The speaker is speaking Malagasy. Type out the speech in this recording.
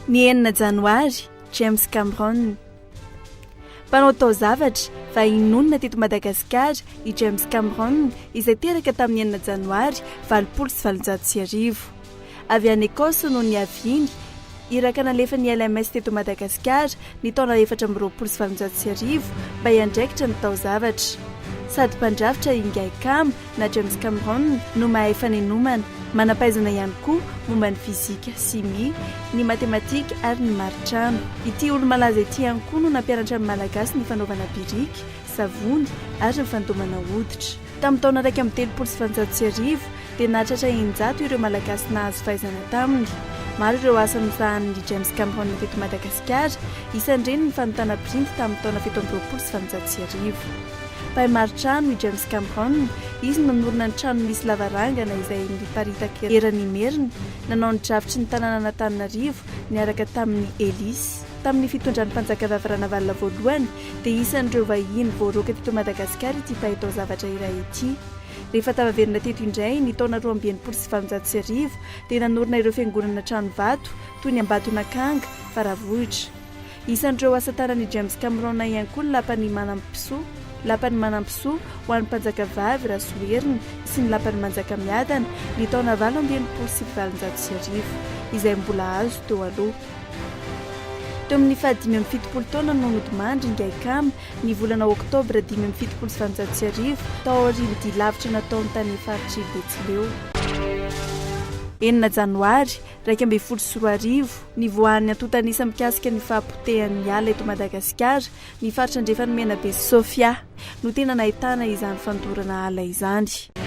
Ny 9 janoary, James Cameron. Mpanao taozavatra vahinonina teto Madagascar i James Cameron izay teraka tamin'ny 9 janoary 1970. Avy any Ekosy no niaviany iraka nalefa ny LMS teto Madagascar ny taona 1470 mba hiandraikitra ny taozavatra. Sady mpandrafitra ingay kam na James Cameron no mahay fanenomana, manampaizana ihany koa momba ny fizika, simia, ny matematika ary ny maritrano. Ity olo malaza ity ihany koa no nampianatra amin'ny malagasy ny fanaovana birika, savony ary ny fandomana hoditra. Tamin'ny taona 1970 dia nahatratra 100 ireo malagasy nahazo fahaizana taminy. Maro ireo asa nisahan'ny James Cameron teto Madagascar, isan'ireny ny fanotana printy tamin'ny taona 1770. Mpahay maritrano i James Cameron, izy nanorina ny trano misy lavarangana izay miparitaka erany merina, nanao ny drafitry ny tanàna Antananarivo niaraka tamin'ny Elisy. Tamin'ny fitondran'ny mpanjaka-vavarana valina voalohany dia isan'ireo vahiny voaroaka teto Madagasikara ity mpahay taozavatra iray ity. Rehefa tavaverina teto indray ny taona 1970 dia nanorina ireo fiangonana trano vato toy ny Ambatonakanga, Faravohitra. Isan'ireo asa tanan'i James Cameron ihany koa lapany manampisoa ho an'ny mpanjakavavy Rasoherina sy ny lapany manjakamiadana ny taona 1970 izay mbola azo teo aloha. Teo amin'ny faha 570 taona no nodimandry ingay kam ny volana oktobra 570 tao aoridy lavitra nataony tany faritry Betsileo. 9 janoary 2024 ny voan'ny antotanisa mikasika ny fahapotehan'ny ala eto Madagasikara ny faritra andrefany Menabe Sofia no tena nahitana izany fandorana ala izany.